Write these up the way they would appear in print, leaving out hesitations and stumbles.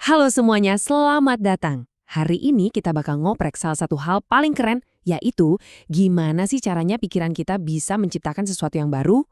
Halo semuanya, selamat datang. Hari ini kita bakal ngoprek salah satu hal paling keren, yaitu gimana sih caranya pikiran kita bisa menciptakan sesuatu yang baru?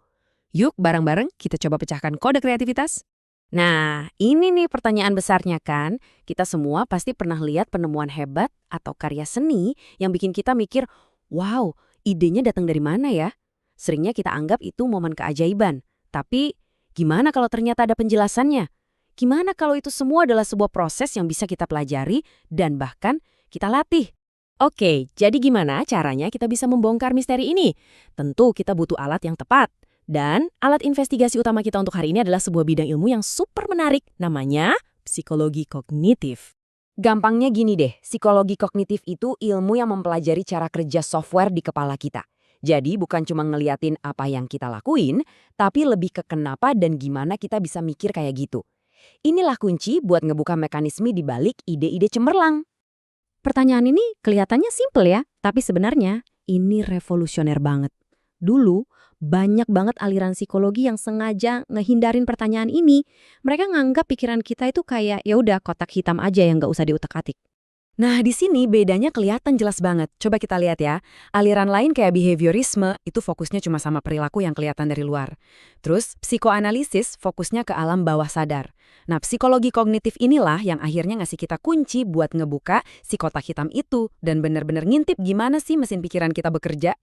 Yuk bareng-bareng kita coba pecahkan kode kreativitas. Nah, ini nih pertanyaan besarnya kan. Kita semua pasti pernah lihat penemuan hebat atau karya seni yang bikin kita mikir, wow, idenya datang dari mana ya? Seringnya kita anggap itu momen keajaiban. Tapi, gimana kalau ternyata ada penjelasannya? Gimana kalau itu semua adalah sebuah proses yang bisa kita pelajari dan bahkan kita latih? Oke, jadi gimana caranya kita bisa membongkar misteri ini? Tentu kita butuh alat yang tepat. Dan alat investigasi utama kita untuk hari ini adalah sebuah bidang ilmu yang super menarik, namanya psikologi kognitif. Gampangnya gini deh, psikologi kognitif itu ilmu yang mempelajari cara kerja software di kepala kita. Jadi bukan cuma ngeliatin apa yang kita lakuin, tapi lebih ke kenapa dan gimana kita bisa mikir kayak gitu. Inilah kunci buat ngebuka mekanisme di balik ide-ide cemerlang. Pertanyaan ini kelihatannya simpel ya, tapi sebenarnya ini revolusioner banget. Dulu, banyak banget aliran psikologi yang sengaja ngehindarin pertanyaan ini. Mereka nganggap pikiran kita itu kayak ya udah kotak hitam aja yang nggak usah diutak-atik. Nah, di sini bedanya kelihatan jelas banget. Coba kita lihat ya. Aliran lain kayak behaviorisme itu fokusnya cuma sama perilaku yang kelihatan dari luar. Terus, psikoanalisis fokusnya ke alam bawah sadar. Nah, psikologi kognitif inilah yang akhirnya ngasih kita kunci buat ngebuka si kotak hitam itu dan benar-benar ngintip gimana sih mesin pikiran kita bekerja.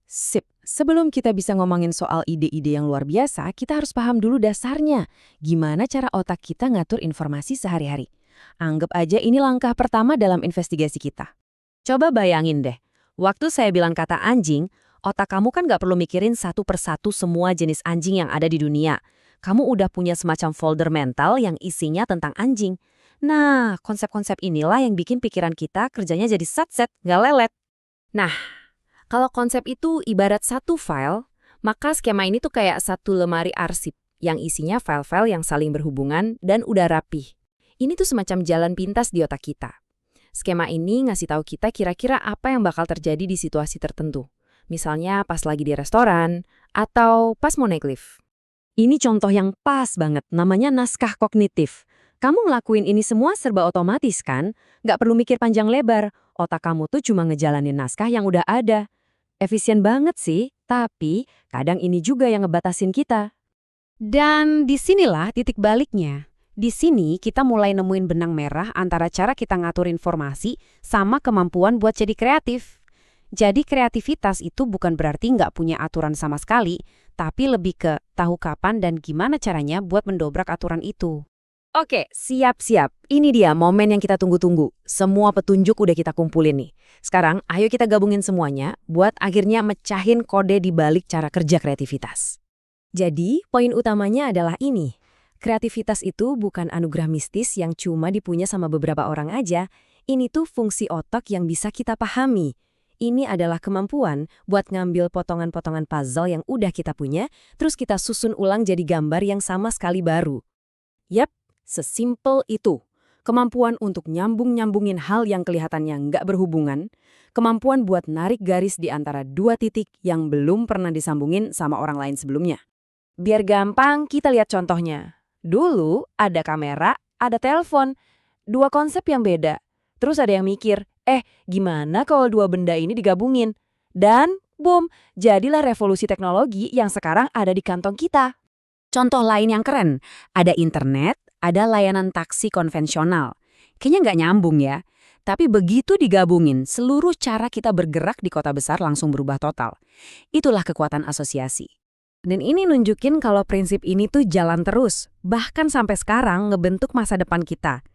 Sip, sebelum kita bisa ngomongin soal ide-ide yang luar biasa, kita harus paham dulu dasarnya. Gimana cara otak kita ngatur informasi sehari-hari. Anggap aja ini langkah pertama dalam investigasi kita. Coba bayangin deh, waktu saya bilang kata anjing, otak kamu kan nggak perlu mikirin satu persatu semua jenis anjing yang ada di dunia. Kamu udah punya semacam folder mental yang isinya tentang anjing. Nah, konsep-konsep inilah yang bikin pikiran kita kerjanya jadi satset, nggak lelet. Nah, kalau konsep itu ibarat satu file, maka skema ini tuh kayak satu lemari arsip yang isinya file-file yang saling berhubungan dan udah rapih. Ini tuh semacam jalan pintas di otak kita. Skema ini ngasih tahu kita kira-kira apa yang bakal terjadi di situasi tertentu. Misalnya pas lagi di restoran, atau pas mau naik lift. Ini contoh yang pas banget, namanya naskah kognitif. Kamu ngelakuin ini semua serba otomatis kan? Nggak perlu mikir panjang lebar, otak kamu tuh cuma ngejalanin naskah yang udah ada. Efisien banget sih, tapi kadang ini juga yang ngebatasin kita. Dan disinilah titik baliknya. Di sini kita mulai nemuin benang merah antara cara kita ngatur informasi sama kemampuan buat jadi kreatif. Jadi kreativitas itu bukan berarti nggak punya aturan sama sekali, tapi lebih ke tahu kapan dan gimana caranya buat mendobrak aturan itu. Oke, siap-siap. Ini dia momen yang kita tunggu-tunggu. Semua petunjuk udah kita kumpulin nih. Sekarang, ayo kita gabungin semuanya buat akhirnya mecahin kode di balik cara kerja kreativitas. Jadi, poin utamanya adalah ini. Kreativitas itu bukan anugerah mistis yang cuma dipunya sama beberapa orang aja. Ini tuh fungsi otak yang bisa kita pahami. Ini adalah kemampuan buat ngambil potongan-potongan puzzle yang udah kita punya, terus kita susun ulang jadi gambar yang sama sekali baru. Yap, sesimpel itu. Kemampuan untuk nyambung-nyambungin hal yang kelihatannya nggak berhubungan, kemampuan buat narik garis di antara dua titik yang belum pernah disambungin sama orang lain sebelumnya. Biar gampang, kita lihat contohnya. Dulu ada kamera, ada telepon, dua konsep yang beda. Terus ada yang mikir, gimana kalau dua benda ini digabungin? Dan, boom, jadilah revolusi teknologi yang sekarang ada di kantong kita. Contoh lain yang keren, ada internet, ada layanan taksi konvensional. Kayaknya nggak nyambung ya. Tapi begitu digabungin, seluruh cara kita bergerak di kota besar langsung berubah total. Itulah kekuatan asosiasi. Dan ini nunjukin kalau prinsip ini tuh jalan terus, bahkan sampai sekarang ngebentuk masa depan kita.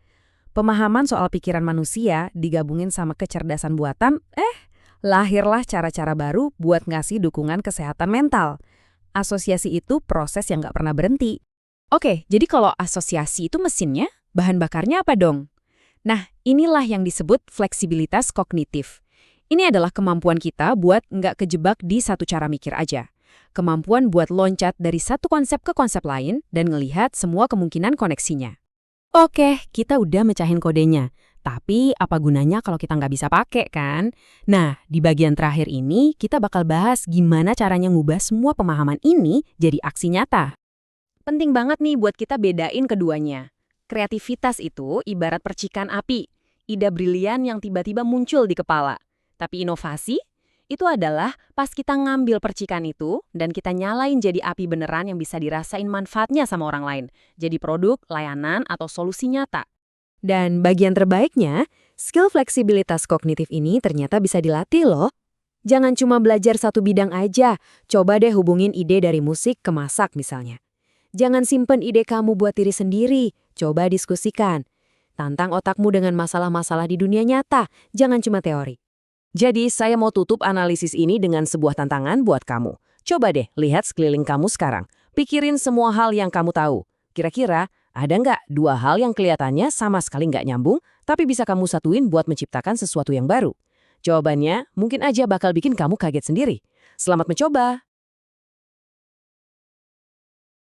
Pemahaman soal pikiran manusia digabungin sama kecerdasan buatan, lahirlah cara-cara baru buat ngasih dukungan kesehatan mental. Asosiasi itu proses yang nggak pernah berhenti. Oke, jadi kalau asosiasi itu mesinnya, bahan bakarnya apa dong? Nah, inilah yang disebut fleksibilitas kognitif. Ini adalah kemampuan kita buat nggak kejebak di satu cara mikir aja. Kemampuan buat loncat dari satu konsep ke konsep lain dan ngelihat semua kemungkinan koneksinya. Oke, kita udah mecahin kodenya. Tapi apa gunanya kalau kita nggak bisa pakai kan? Nah, di bagian terakhir ini kita bakal bahas gimana caranya ngubah semua pemahaman ini jadi aksi nyata. Penting banget nih buat kita bedain keduanya. Kreativitas itu ibarat percikan api, ide brilian yang tiba-tiba muncul di kepala. Tapi inovasi itu adalah pas kita ngambil percikan itu dan kita nyalain jadi api beneran yang bisa dirasain manfaatnya sama orang lain. Jadi produk, layanan, atau solusi nyata. Dan bagian terbaiknya, skill fleksibilitas kognitif ini ternyata bisa dilatih loh. Jangan cuma belajar satu bidang aja, coba deh hubungin ide dari musik ke masak misalnya. Jangan simpen ide kamu buat diri sendiri, coba diskusikan. Tantang otakmu dengan masalah-masalah di dunia nyata, jangan cuma teori. Jadi saya mau tutup analisis ini dengan sebuah tantangan buat kamu. Coba deh lihat sekeliling kamu sekarang. Pikirin semua hal yang kamu tahu. Kira-kira ada nggak dua hal yang kelihatannya sama sekali nggak nyambung, tapi bisa kamu satuin buat menciptakan sesuatu yang baru? Jawabannya mungkin aja bakal bikin kamu kaget sendiri. Selamat mencoba!